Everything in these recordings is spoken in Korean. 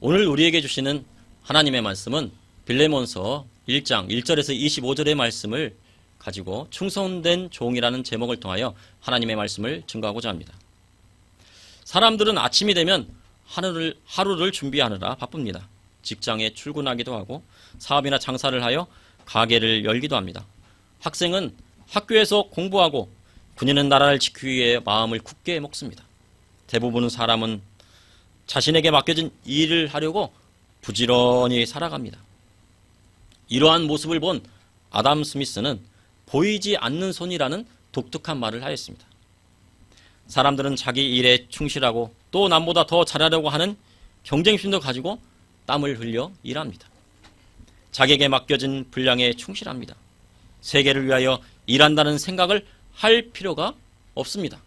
오늘 우리에게 주시는 하나님의 말씀은 빌레몬서 1장 1절에서 25절의 말씀을 가지고 충성된 종이라는 제목을 통하여 하나님의 말씀을 증거하고자 합니다. 사람들은 아침이 되면 하루를 준비하느라 바쁩니다. 직장에 출근하기도 하고 사업이나 장사를 하여 가게를 열기도 합니다. 학생은 학교에서 공부하고 군인은 나라를 지키기 위해 마음을 굳게 먹습니다. 대부분의 사람은 자신에게 맡겨진 일을 하려고 부지런히 살아갑니다. 이러한 모습을 본 아담 스미스는 보이지 않는 손이라는 독특한 말을 하였습니다. 사람들은 자기 일에 충실하고 또 남보다 더 잘하려고 하는 경쟁심도 가지고 땀을 흘려 일합니다. 자기에게 맡겨진 분량에 충실합니다. 세계를 위하여 일한다는 생각을 할 필요가 없습니다.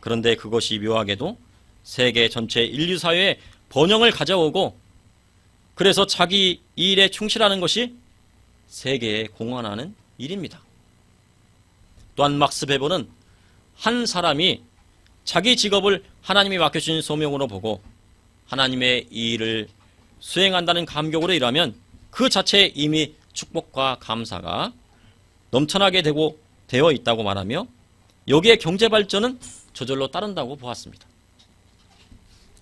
그런데 그것이 묘하게도 세계 전체 인류 사회에 번영을 가져오고 그래서 자기 일에 충실하는 것이 세계에 공헌하는 일입니다. 또한 막스 베버는 한 사람이 자기 직업을 하나님이 맡겨주신 소명으로 보고 하나님의 일을 수행한다는 감격으로 일하면 그 자체에 이미 축복과 감사가 넘쳐나게 되어 있다고 말하며 여기에 경제 발전은 저절로 따른다고 보았습니다.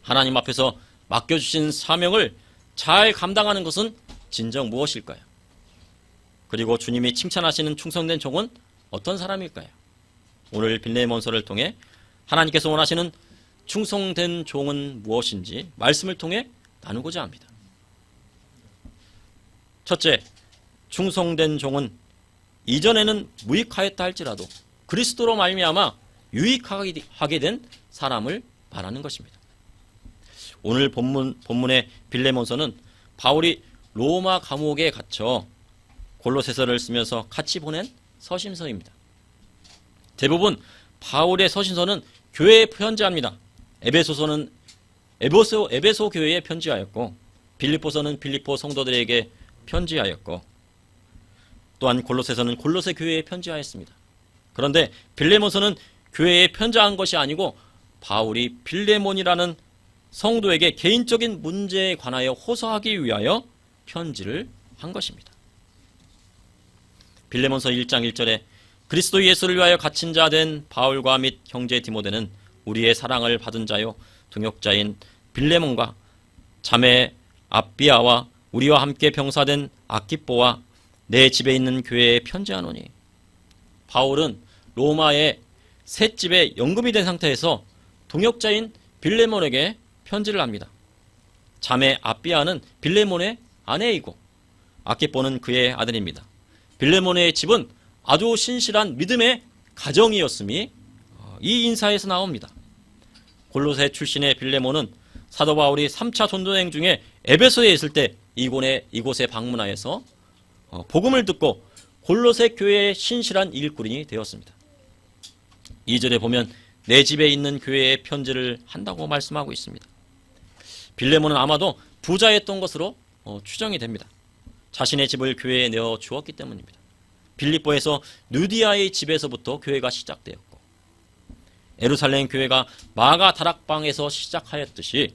하나님 앞에서 맡겨주신 사명을 잘 감당하는 것은 진정 무엇일까요? 그리고 주님이 칭찬하시는 충성된 종은 어떤 사람일까요? 오늘 빌레몬서를 통해 하나님께서 원하시는 충성된 종은 무엇인지 말씀을 통해 나누고자 합니다. 첫째, 충성된 종은 이전에는 무익하였다 할지라도 그리스도로 말미암아 유익하게 된 사람을 말하는 것입니다. 오늘 본문의 빌레몬서는 바울이 로마 감옥에 갇혀 골로새서를 쓰면서 같이 보낸 서신서입니다. 대부분 바울의 서신서는 교회에 편지합니다. 에베소서는 에베소 교회에 편지하였고 빌립보서는 빌립보 성도들에게 편지하였고 또한 골로새서는 골로새 교회에 편지하였습니다. 그런데 빌레몬서는 교회에 편지한 것이 아니고 바울이 빌레몬이라는 성도에게 개인적인 문제에 관하여 호소하기 위하여 편지를 한 것입니다. 빌레몬서 1장 1절에 그리스도 예수를 위하여 갇힌 자 된 바울과 및 형제 디모데는 우리의 사랑을 받은 자요 동역자인 빌레몬과 자매 아비아와 우리와 함께 병사된 아키뽀와 내 집에 있는 교회에 편지하노니. 바울은 로마의 새 집에 연금이 된 상태에서 동역자인 빌레몬에게 편지를 합니다. 자매 아비아는 빌레몬의 아내이고 아키뽀는 그의 아들입니다. 빌레몬의 집은 아주 신실한 믿음의 가정이었음이 이 인사에서 나옵니다. 골로새 출신의 빌레몬은 사도 바울이 3차 전도여행 중에 에베소에 있을 때 이곳에 방문하여서 복음을 듣고 골로새 교회의 신실한 일꾼이 되었습니다. 2절에 보면 내 집에 있는 교회에 편지를 한다고 말씀하고 있습니다. 빌레몬은 아마도 부자였던 것으로 추정이 됩니다. 자신의 집을 교회에 내어 주었기 때문입니다. 빌립보에서 누디아의 집에서부터 교회가 시작되었고 예루살렘 교회가 마가 다락방에서 시작하였듯이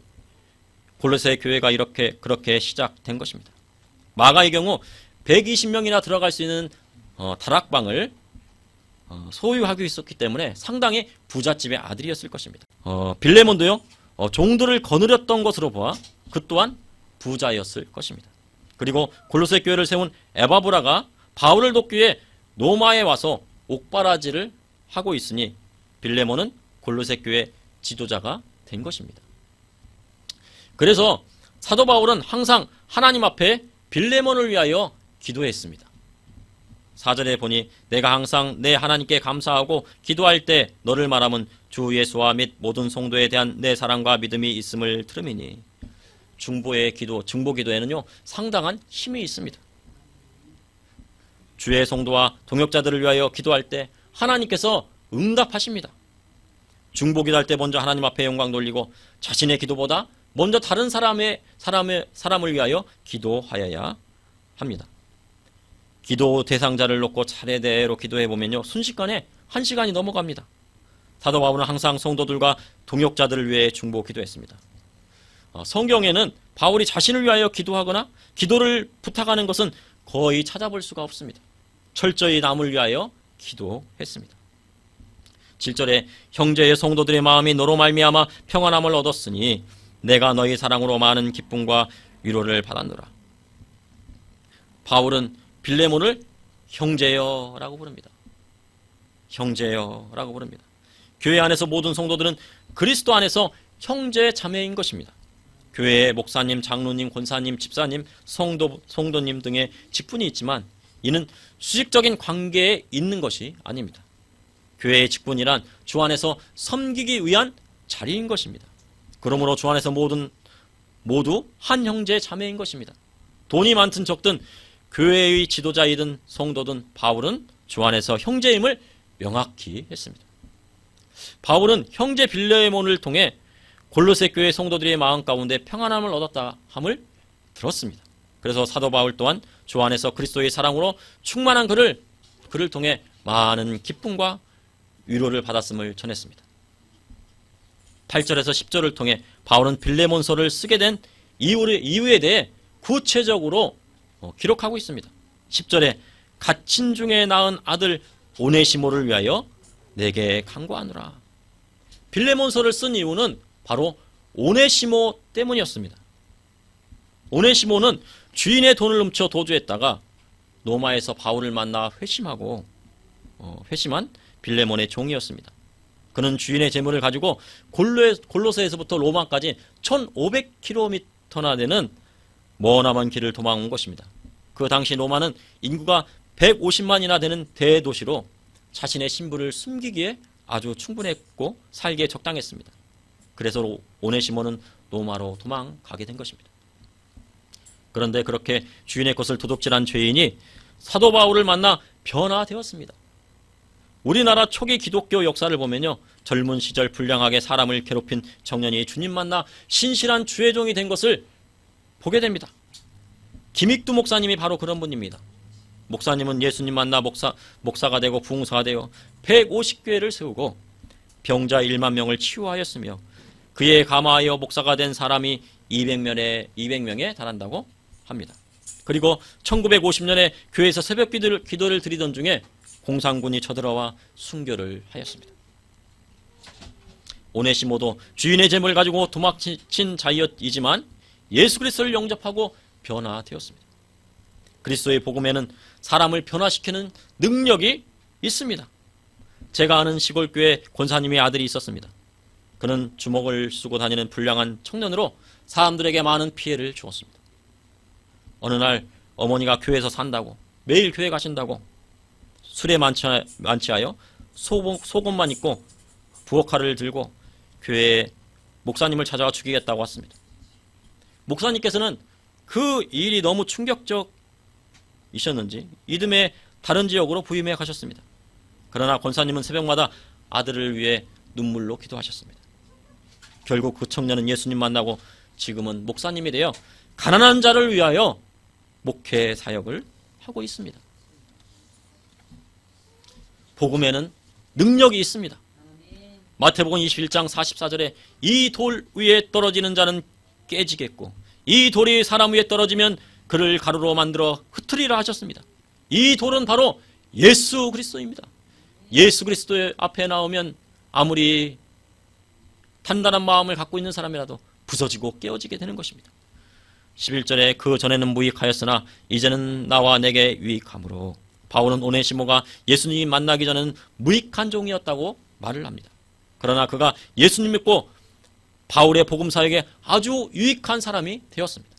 골로새 교회가 그렇게 시작된 것입니다. 마가의 경우 120명이나 들어갈 수 있는 다락방을 소유하고 있었기 때문에 상당히 부잣집의 아들이었을 것입니다. 빌레몬도요 종들을 거느렸던 것으로 보아 그 또한 부자였을 것입니다. 그리고 골로새 교회를 세운 에바브라가 바울을 돕기 위해 로마에 와서 옥바라지를 하고 있으니 빌레몬은 골로새 교회 지도자가 된 것입니다. 그래서 사도 바울은 항상 하나님 앞에 빌레몬을 위하여 기도했습니다. 4절에 보니 내가 항상 내 하나님께 감사하고 기도할 때 너를 말하면 주 예수와 및 모든 성도에 대한 내 사랑과 믿음이 있음을 들음이니. 중보 기도에는요 상당한 힘이 있습니다. 주의 성도와 동역자들을 위하여 기도할 때 하나님께서 응답하십니다. 중보 기도할 때 먼저 하나님 앞에 영광 돌리고 자신의 기도보다 먼저 다른 사람을 위하여 기도하여야 합니다. 기도 대상자를 놓고 차례대로 기도해 보면요 순식간에 1시간이 넘어갑니다. 사도 바울은 항상 성도들과 동역자들을 위해 중보 기도했습니다. 성경에는 바울이 자신을 위하여 기도하거나 기도를 부탁하는 것은 거의 찾아볼 수가 없습니다. 철저히 남을 위하여 기도했습니다. 7절에 형제의 성도들의 마음이 너로 말미암아 평안함을 얻었으니 내가 너희 사랑으로 많은 기쁨과 위로를 받았노라. 바울은 빌레몬을 형제여라고 부릅니다. 형제여라고 부릅니다. 교회 안에서 모든 성도들은 그리스도 안에서 형제 자매인 것입니다. 교회에 목사님, 장로님, 권사님, 집사님, 성도님 등의 직분이 있지만 이는 수직적인 관계에 있는 것이 아닙니다. 교회의 직분이란 주 안에서 섬기기 위한 자리인 것입니다. 그러므로 주 안에서 모두 한 형제 자매인 것입니다. 돈이 많든 적든 교회의 지도자이든 성도든 바울은 주 안에서 형제임을 명확히 했습니다. 바울은 형제 빌레몬을 통해 골로새 교회 성도들의 마음 가운데 평안함을 얻었다 함을 들었습니다. 그래서 사도 바울 또한 주 안에서 그리스도의 사랑으로 충만한 그를 통해 많은 기쁨과 위로를 받았음을 전했습니다. 8절에서 10절을 통해 바울은 빌레몬서를 쓰게 된 이유에 대해 구체적으로 기록하고 있습니다. 10절에 갇힌 중에 낳은 아들 오네시모를 위하여 내게 간구하노라. 빌레몬서를 쓴 이유는 바로 오네시모 때문이었습니다. 오네시모는 주인의 돈을 훔쳐 도주했다가 로마에서 바울을 만나 회심한 빌레몬의 종이었습니다. 그는 주인의 재물을 가지고 골로새에서부터 로마까지 1500km나 되는 머나먼 길을 도망온 것입니다. 그 당시 로마는 인구가 150만이나 되는 대도시로 자신의 신분을 숨기기에 아주 충분했고 살기에 적당했습니다. 그래서 오네시모는 로마로 도망가게 된 것입니다. 그런데 그렇게 주인의 것을 도둑질한 죄인이 사도 바울을 만나 변화되었습니다. 우리나라 초기 기독교 역사를 보면요, 젊은 시절 불량하게 사람을 괴롭힌 청년이 주님 만나 신실한 주의 종이 된 것을 보게 됩니다. 김익두 목사님이 바로 그런 분입니다. 목사님은 예수님 만나 목사가 되고 부흥사가 되어 150교회를 세우고 병자 1만 명을 치유하였으며 그에 감화하여 목사가 된 사람이 200명에 달한다고 합니다. 그리고 1950년에 교회에서 새벽 기도를 드리던 중에 공산군이 쳐들어와 순교를 하였습니다. 오네시모도 주인의 재물을 가지고 도망친 자이지만 예수 그리스도를 영접하고 변화되었습니다. 그리스도의 복음에는 사람을 변화시키는 능력이 있습니다. 제가 아는 시골교회 권사님의 아들이 있었습니다. 그는 주먹을 쓰고 다니는 불량한 청년으로 사람들에게 많은 피해를 주었습니다. 어느 날 어머니가 교회에서 산다고, 매일 교회 가신다고 술에 만취하여 속옷만 입고 부엌칼을 들고 교회에 목사님을 찾아와 죽이겠다고 왔습니다. 목사님께서는 그 일이 너무 충격적이셨는지 이듬해 다른 지역으로 부임해 가셨습니다. 그러나 권사님은 새벽마다 아들을 위해 눈물로 기도하셨습니다. 결국 그 청년은 예수님 만나고 지금은 목사님이 되어 가난한 자를 위하여 목회 사역을 하고 있습니다. 복음에는 능력이 있습니다. 마태복음 21장 44절에 이 돌 위에 떨어지는 자는 깨지겠고 이 돌이 사람 위에 떨어지면 그를 가루로 만들어 흩으리라 하셨습니다. 이 돌은 바로 예수 그리스도입니다. 예수 그리스도의 앞에 나오면 아무리 단단한 마음을 갖고 있는 사람이라도 부서지고 깨어지게 되는 것입니다. 11절에 그 전에는 무익하였으나 이제는 나와 내게 유익함으로 바울은 오네시모가 예수님 만나기 전에는 무익한 종이었다고 말을 합니다. 그러나 그가 예수님 믿고 바울의 복음 사역에 아주 유익한 사람이 되었습니다.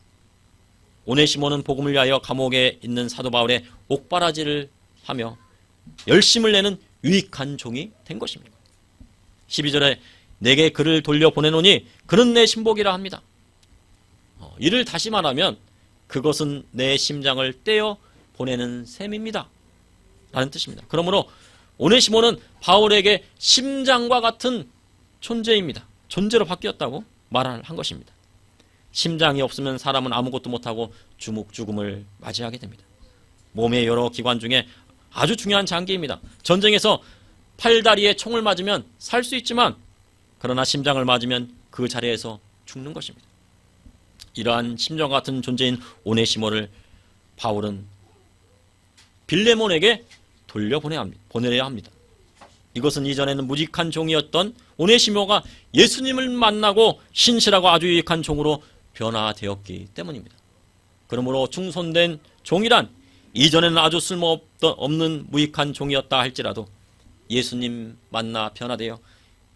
오네시모는 복음을 위하여 감옥에 있는 사도 바울의 옥바라지를 하며 열심을 내는 유익한 종이 된 것입니다. 12절에 내게 그를 돌려보내노니 그는 내 신복이라 합니다. 이를 다시 말하면 그것은 내 심장을 떼어 보내는 셈입니다 라는 뜻입니다. 그러므로 오네시모는 바울에게 심장과 같은 존재입니다. 존재로 바뀌었다고 말한 것입니다. 심장이 없으면 사람은 아무것도 못하고 죽음을 맞이하게 됩니다. 몸의 여러 기관 중에 아주 중요한 장기입니다. 전쟁에서 팔다리에 총을 맞으면 살 수 있지만 그러나 심장을 맞으면 그 자리에서 죽는 것입니다. 이러한 심정 같은 존재인 오네시모를 바울은 빌레몬에게 보내야 합니다. 이것은 이전에는 무직한 종이었던 오네시모가 예수님을 만나고 신실하고 아주 유익한 종으로 변화되었기 때문입니다. 그러므로 충손된 종이란 이전에는 아주 쓸모없는 무익한 종이었다 할지라도 예수님 만나 변화되어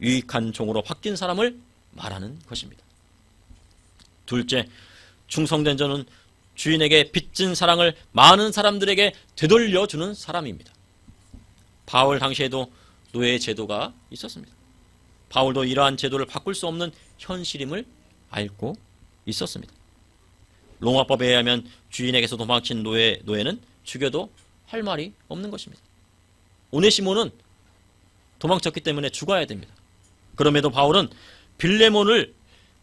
유익한 종으로 바뀐 사람을 말하는 것입니다. 둘째, 충성된 자는 주인에게 빚진 사랑을 많은 사람들에게 되돌려주는 사람입니다. 바울 당시에도 노예 제도가 있었습니다. 바울도 이러한 제도를 바꿀 수 없는 현실임을 알고 있었습니다. 로마법에 의하면 주인에게서 도망친 노예는 죽여도 할 말이 없는 것입니다. 오네시모는 도망쳤기 때문에 죽어야 됩니다. 그럼에도 바울은 빌레몬을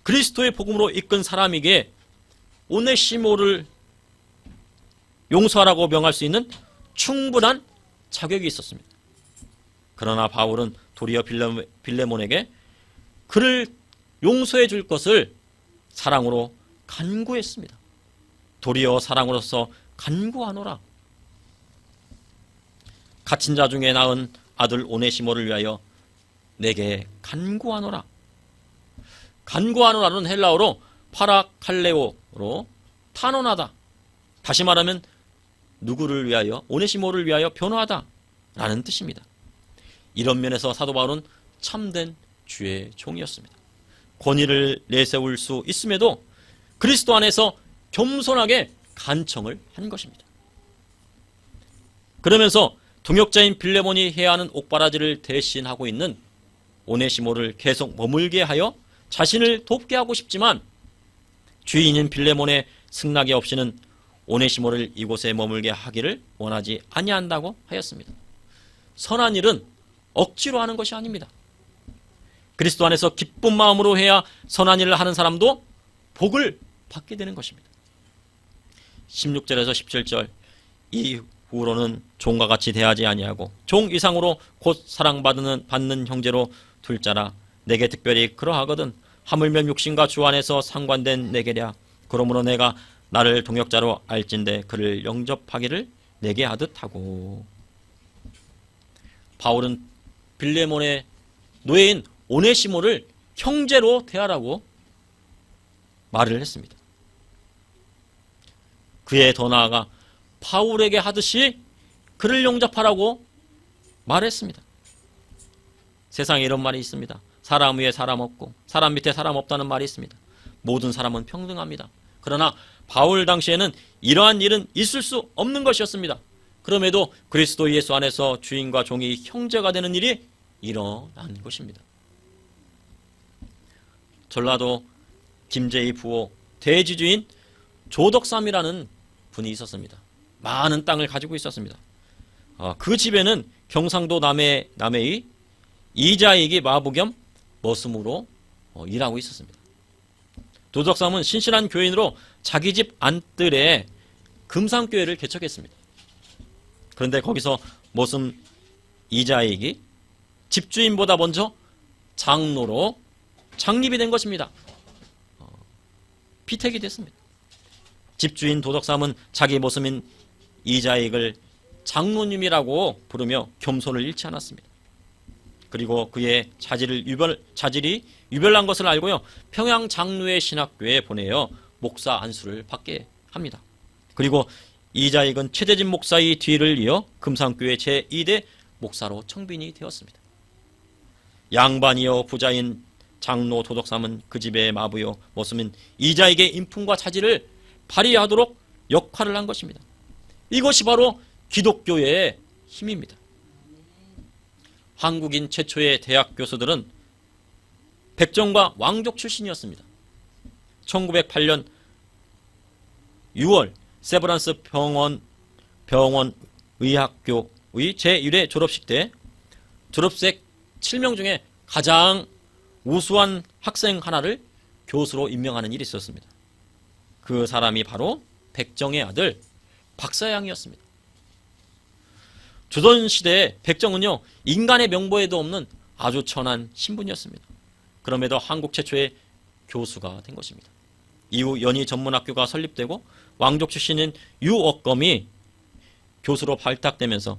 그리스도의 복음으로 이끈 사람에게 오네시모를 용서하라고 명할 수 있는 충분한 자격이 있었습니다. 그러나 바울은 도리어 빌레몬에게 그를 용서해 줄 것을 사랑으로 간구했습니다. 도리어 사랑으로서 간구하노라. 갇힌 자 중에 낳은 아들 오네시모를 위하여 내게 간구하노라. 간구하노라는 헬라어로 파라칼레오로 탄원하다. 다시 말하면 누구를 위하여? 오네시모를 위하여 변호하다 라는 뜻입니다. 이런 면에서 사도 바울은 참된 주의 종이었습니다. 권위를 내세울 수 있음에도 그리스도 안에서 겸손하게 간청을 한 것입니다. 그러면서 동역자인 빌레몬이 해야 하는 옥바라지를 대신하고 있는 오네시모를 계속 머물게 하여 자신을 돕게 하고 싶지만 주인인 빌레몬의 승낙이 없이는 오네시모를 이곳에 머물게 하기를 원하지 아니한다고 하였습니다. 선한 일은 억지로 하는 것이 아닙니다. 그리스도 안에서 기쁜 마음으로 해야 선한 일을 하는 사람도 복을 받게 되는 것입니다. 16절에서 17절 이후로는 종과 같이 대하지 아니하고 종 이상으로 곧 사랑받는 형제로 둘 자라. 내게 특별히 그러하거든 하물며 육신과 주 안에서 상관된 내게랴. 그러므로 내가 나를 동역자로 알진대 그를 영접하기를 내게 하듯 하고. 바울은 빌레몬의 노예인 오네시모를 형제로 대하라고 말을 했습니다. 그에 더 나아가 바울에게 하듯이 그를 용접하라고 말했습니다. 세상에 이런 말이 있습니다. 사람 위에 사람 없고 사람 밑에 사람 없다는 말이 있습니다. 모든 사람은 평등합니다. 그러나 바울 당시에는 이러한 일은 있을 수 없는 것이었습니다. 그럼에도 그리스도 예수 안에서 주인과 종이 형제가 되는 일이 일어난 것입니다. 전라도 김제의 부호 대지주인 조덕삼이라는 분이 있었습니다. 많은 땅을 가지고 있었습니다. 그 집에는 경상도 남해의 이자익이 마부 겸 머슴으로 일하고 있었습니다. 조덕삼은 신실한 교인으로 자기 집 안뜰에 금상교회를 개척했습니다. 그런데 거기서 머슴 이자익이 집주인보다 먼저 장로로 창립이 된 것입니다. 피택이 됐습니다. 집주인 도덕삼은 자기 모습인 이자익을 장로님이라고 부르며 겸손을 잃지 않았습니다. 그리고 그의 자질이 유별난 것을 알고요, 평양 장로의 신학교에 보내어 목사 안수를 받게 합니다. 그리고 이자익은 최대진 목사의 뒤를 이어 금상교회 제2대 목사로 청빈이 되었습니다. 양반이여 부자인 장로 도덕삼은 그 집의 마부요 머슴인 이자익의 인품과 자질을 발휘하도록 역할을 한 것입니다. 이것이 바로 기독교의 힘입니다. 한국인 최초의 대학 교수들은 백정과 왕족 출신이었습니다. 1908년 6월 세브란스 병원 의학교의 제1회 졸업식 때 졸업생 7명 중에 가장 우수한 학생 하나를 교수로 임명하는 일이 있었습니다. 그 사람이 바로 백정의 아들 박사양이었습니다. 조선시대에 백정은요, 인간의 명보에도 없는 아주 천한 신분이었습니다. 그럼에도 한국 최초의 교수가 된 것입니다. 이후 연희 전문학교가 설립되고 왕족 출신인 유억검이 교수로 발탁되면서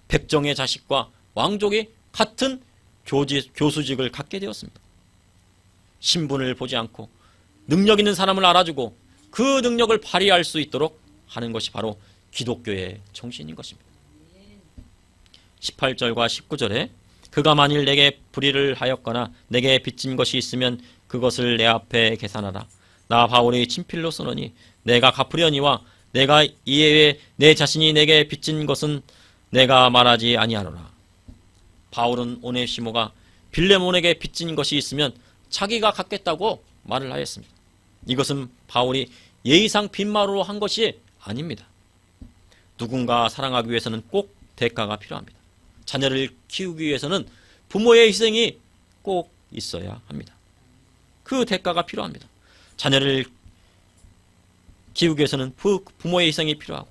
백정의 자식과 왕족이 같은 교수직을 갖게 되었습니다. 신분을 보지 않고 능력 있는 사람을 알아주고 그 능력을 발휘할 수 있도록 하는 것이 바로 기독교의 정신인 것입니다. 18절과 19절에 그가 만일 내게 불의를 하였거나 내게 빚진 것이 있으면 그것을 내 앞에 계산하라. 나 바울이 친필로 쓰노니 내가 갚으려니와 내가 이에 내 자신이 내게 빚진 것은 내가 말하지 아니하노라. 바울은 오네시모가 빌레몬에게 빚진 것이 있으면 자기가 갚겠다고 말을 하였습니다. 이것은 바울이 예의상 빈말로 한 것이 아닙니다. 누군가 사랑하기 위해서는 꼭 대가가 필요합니다. 자녀를 키우기 위해서는 부모의 희생이 꼭 있어야 합니다. 그 대가가 필요합니다. 자녀를 키우기 위해서는 부모의 희생이 필요하고,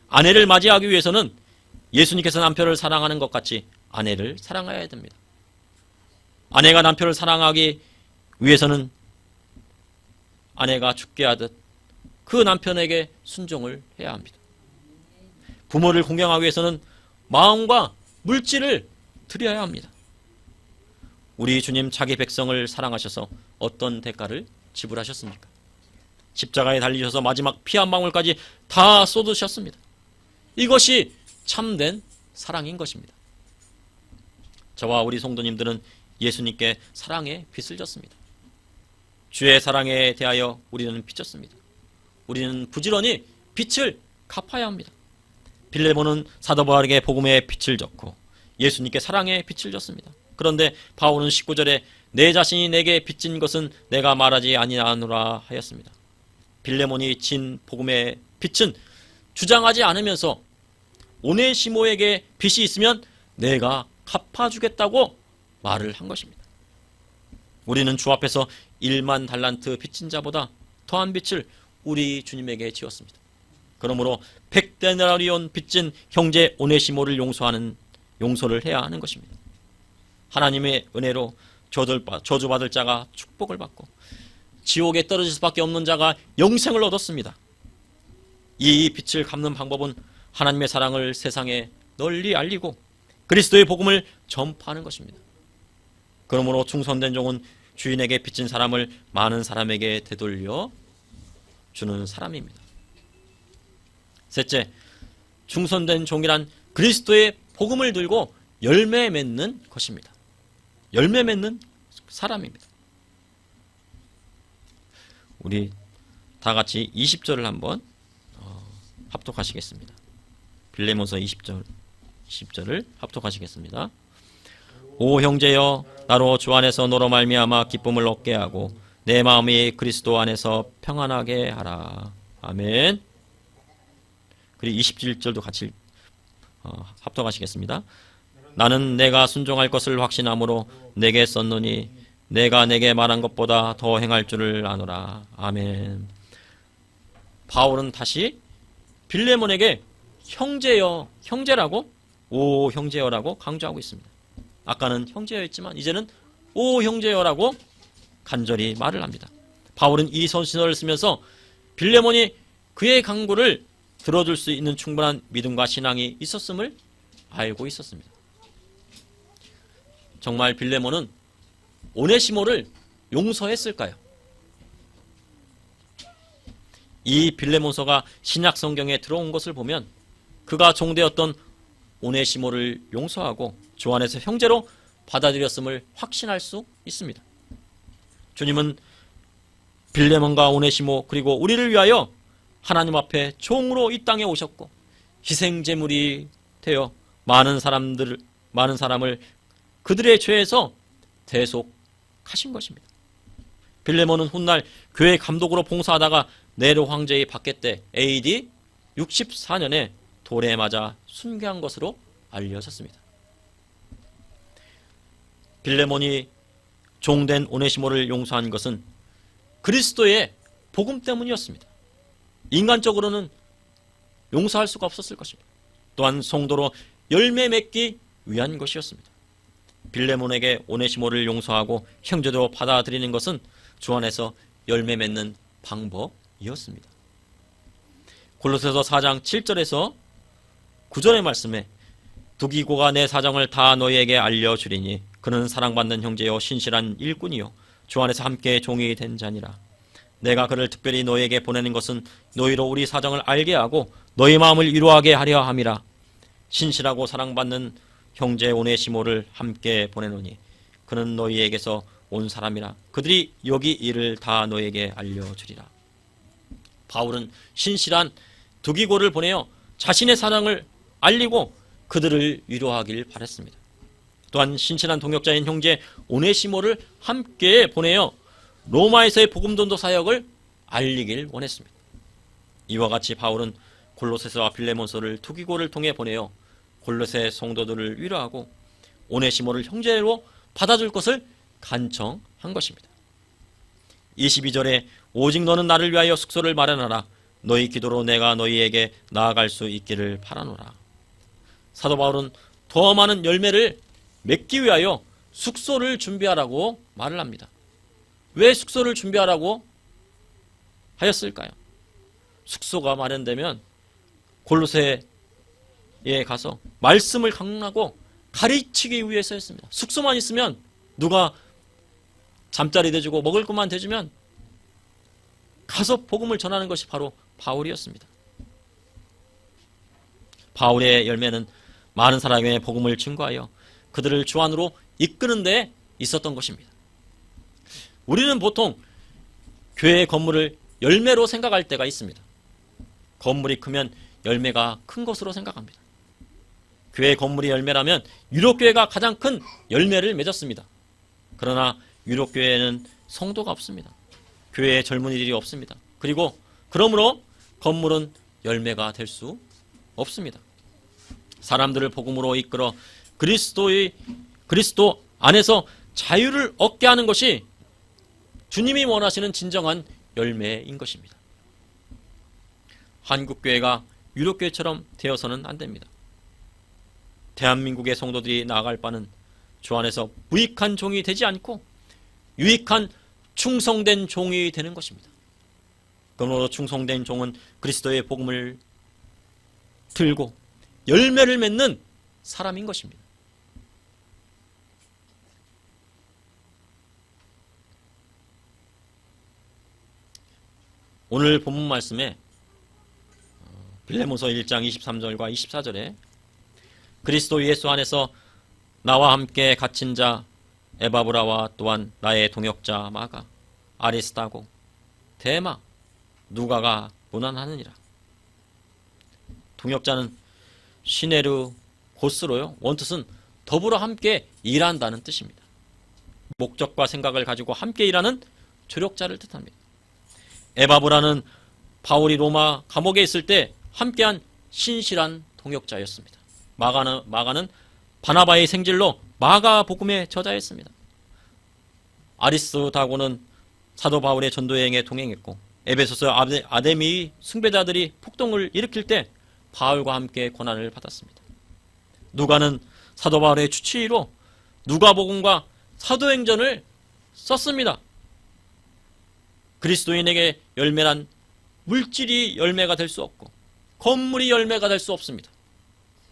아내를 맞이하기 위해서는 예수님께서 남편을 사랑하는 것 같이 아내를 사랑해야 됩니다. 아내가 남편을 사랑하기 위해서는 아내가 죽게 하듯 그 남편에게 순종을 해야 합니다. 부모를 공경하기 위해서는 마음과 물질을 드려야 합니다. 우리 주님 자기 백성을 사랑하셔서 어떤 대가를 지불하셨습니까? 십자가에 달리셔서 마지막 피 한 방울까지 다 쏟으셨습니다. 이것이 참된 사랑인 것입니다. 저와 우리 성도님들은 예수님께 사랑의 빚을 졌습니다. 주의 사랑에 대하여 우리는 빚졌습니다. 우리는 부지런히 빚을 갚아야 합니다. 빌레몬은 사도 바울에게 복음의 빚을 졌고 예수님께 사랑의 빚을 졌습니다. 그런데 바울은 19절에 내 자신이 내게 빚진 것은 내가 말하지 아니하노라 하였습니다. 빌레몬이 진 복음의 빚은 주장하지 않으면서 오네시모에게 빚이 있으면 내가 갚아주겠다고 말을 한 것입니다. 우리는 주 앞에서 1만 달란트 빚진 자보다 더한 빚을 우리 주님에게 지었습니다. 그러므로 100데나리온 빚진 형제 오네시모를 용서를 해야 하는 것입니다. 하나님의 은혜로 저주받을 자가 축복을 받고 지옥에 떨어질 수밖에 없는 자가 영생을 얻었습니다. 이 빚을 갚는 방법은 하나님의 사랑을 세상에 널리 알리고 그리스도의 복음을 전파하는 것입니다. 그러므로 충성된 종은 주인에게 빚진 사람을 많은 사람에게 되돌려 주는 사람입니다. 셋째, 충성된 종이란 그리스도의 복음을 들고 열매 맺는 것입니다. 열매 맺는 사람입니다. 우리 다 같이 20절을 한번 합독하시겠습니다. 빌레몬서 20절을 합독하시겠습니다. 오 형제여, 나로 주 안에서 너로 말미암아 기쁨을 얻게 하고 내 마음이 그리스도 안에서 평안하게 하라. 아멘. 그리고 21절도 같이 합독하시겠습니다. 나는 내가 순종할 것을 확신함으로 내게 썼노니 내가 내게 말한 것보다 더 행할 줄을 아노라. 아멘. 바울은 다시 빌레몬에게 형제여, 형제라고, 오 형제여라고 강조하고 있습니다. 아까는 형제여였지만 이제는 오 형제여라고 간절히 말을 합니다. 바울은 이 서신서를 쓰면서 빌레몬이 그의 간구를 들어줄 수 있는 충분한 믿음과 신앙이 있었음을 알고 있었습니다. 정말 빌레몬은 오네시모를 용서했을까요? 이 빌레몬서가 신약 성경에 들어온 것을 보면 그가 종되었던 오네시모를 용서하고 주 안에서 형제로 받아들였음을 확신할 수 있습니다. 주님은 빌레몬과 오네시모 그리고 우리를 위하여 하나님 앞에 종으로 이 땅에 오셨고 희생제물이 되어 많은 사람을 그들의 죄에서 대속하신 것입니다. 빌레몬은 훗날 교회 감독으로 봉사하다가 네로 황제의 박해 때 AD 64년에 돌에 맞아 순교한 것으로 알려졌습니다. 빌레몬이 종된 오네시모를 용서한 것은 그리스도의 복음 때문이었습니다. 인간적으로는 용서할 수가 없었을 것입니다. 또한 성도로 열매 맺기 위한 것이었습니다. 빌레몬에게 오네시모를 용서하고 형제로 받아들이는 것은 주 안에서 열매 맺는 방법이었습니다. 골로새서 4장 7절에서 9절의 말씀에 두기고가 내 사정을 다 너희에게 알려주리니 그는 사랑받는 형제요 신실한 일꾼이요 주 안에서 함께 종이 된 자니라. 내가 그를 특별히 너희에게 보내는 것은 너희로 우리 사정을 알게 하고 너희 마음을 위로하게 하려 함이라. 신실하고 사랑받는 형제 오네시모를 함께 보내노니 그는 너희에게서 온 사람이라. 그들이 여기 일을 다 너희에게 알려주리라. 바울은 신실한 두기고를 보내어 자신의 사랑을 알리고 그들을 위로하길 바랬습니다. 또한 신실한 동역자인 형제 오네시모를 함께 보내어 로마에서의 복음 전도 사역을 알리길 원했습니다. 이와 같이 바울은 골로새서와 빌레몬서를 두기고를 통해 보내어 골로새 성도들을 위로하고 오네시모를 형제로 받아줄 것을 간청한 것입니다. 22절에 오직 너는 나를 위하여 숙소를 마련하라. 너희 기도로 내가 너희에게 나아갈 수 있기를 바라노라. 사도 바울은 더 많은 열매를 맺기 위하여 숙소를 준비하라고 말을 합니다. 왜 숙소를 준비하라고 하였을까요? 숙소가 마련되면 골로새에 가서 말씀을 강론하고 가르치기 위해서였습니다. 숙소만 있으면 누가 잠자리 대주고 먹을 것만 대주면 가서 복음을 전하는 것이 바로 바울이었습니다. 바울의 열매는 많은 사람에게 복음을 증거하여 그들을 주 안으로 이끄는 데 있었던 것입니다. 우리는 보통 교회의 건물을 열매로 생각할 때가 있습니다. 건물이 크면 열매가 큰 것으로 생각합니다. 교회의 건물이 열매라면 유럽교회가 가장 큰 열매를 맺었습니다. 그러나 유럽교회에는 성도가 없습니다. 교회에 젊은이들이 없습니다. 그리고 그러므로 건물은 열매가 될 수 없습니다. 사람들을 복음으로 이끌어 그리스도 안에서 자유를 얻게 하는 것이 주님이 원하시는 진정한 열매인 것입니다. 한국교회가 유럽교회처럼 되어서는 안 됩니다. 대한민국의 성도들이 나아갈 바는 주 안에서 무익한 종이 되지 않고 유익한 충성된 종이 되는 것입니다. 그러므로 충성된 종은 그리스도의 복음을 들고 열매를 맺는 사람인 것입니다. 오늘 본문 말씀에 빌레몬서 1장 23절과 24절에 그리스도 예수 안에서 나와 함께 갇힌 자 에바브라와 또한 나의 동역자 마가, 아리스타고, 데마, 누가가 문안하느니라. 동역자는 시네르 고스로요. 원뜻은 더불어 함께 일한다는 뜻입니다. 목적과 생각을 가지고 함께 일하는 조력자를 뜻합니다. 에바브라는 바울이 로마 감옥에 있을 때 함께한 신실한 동역자였습니다. 마가는 바나바의 생질로 마가 복음에 저자했습니다. 아리스다고는 사도 바울의 전도여행에 동행했고 에베소서 아데미 숭배자들이 폭동을 일으킬 때 바울과 함께 고난을 받았습니다. 누가는 사도 바울의 추치의로 누가복음과 사도행전을 썼습니다. 그리스도인에게 열매란 물질이 열매가 될 수 없고 건물이 열매가 될 수 없습니다.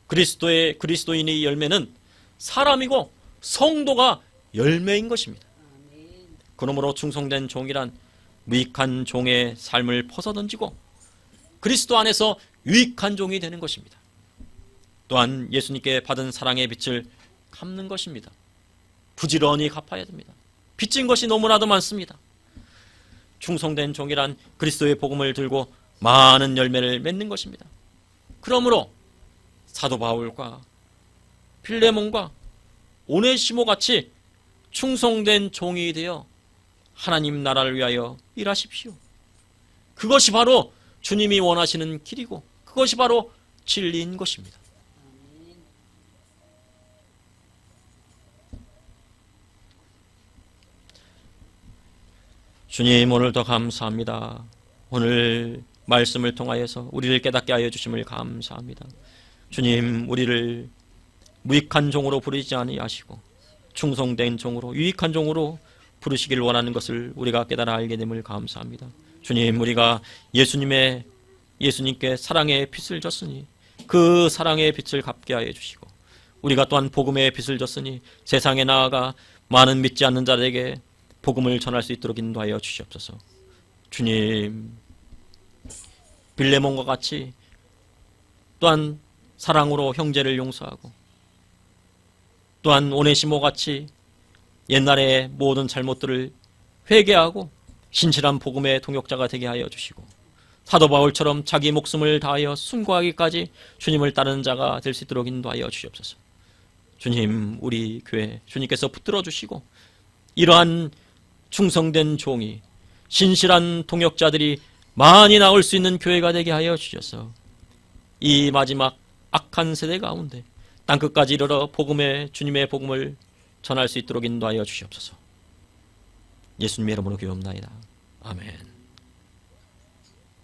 그리스도인의 열매는 사람이고 성도가 열매인 것입니다. 그러므로 충성된 종이란 무익한 종의 삶을 벗어던지고 그리스도 안에서 유익한 종이 되는 것입니다. 또한 예수님께 받은 사랑의 빛을 갚는 것입니다. 부지런히 갚아야 됩니다. 빚진 것이 너무나도 많습니다. 충성된 종이란 그리스도의 복음을 들고 많은 열매를 맺는 것입니다. 그러므로 사도 바울과 필레몬과 오네시모 같이 충성된 종이 되어 하나님 나라를 위하여 일하십시오. 그것이 바로 주님이 원하시는 길이고 그것이 바로 진리인 것입니다. 주님, 오늘도 감사합니다. 오늘 말씀을 통하여서 우리를 깨닫게 하여 주심을 감사합니다. 주님, 우리를 무익한 종으로 부르지 아니하시고 충성된 종으로 유익한 종으로 부르시길 원하는 것을 우리가 깨달아 알게 됨을 감사합니다. 주님, 우리가 예수님께 사랑의 빚을 졌으니 그 사랑의 빚을 갚게 하여 주시고, 우리가 또한 복음의 빚을 졌으니 세상에 나아가 많은 믿지 않는 자들에게 복음을 전할 수 있도록 인도하여 주시옵소서. 주님, 빌레몬과 같이 또한 사랑으로 형제를 용서하고, 또한 오네시모 같이 옛날의 모든 잘못들을 회개하고 신실한 복음의 동역자가 되게 하여 주시고, 사도 바울처럼 자기 목숨을 다하여 순교하기까지 주님을 따르는 자가 될 수 있도록 인도하여 주시옵소서. 주님, 우리 교회 주님께서 붙들어 주시고, 이러한 충성된 종이, 신실한 동역자들이 많이 나올 수 있는 교회가 되게 하여 주셔서 이 마지막 악한 세대 가운데 땅끝까지 이르러 주님의 복음을 전할 수 있도록 인도하여 주시옵소서. 예수님의 이름으로 기도합나이다. 아멘.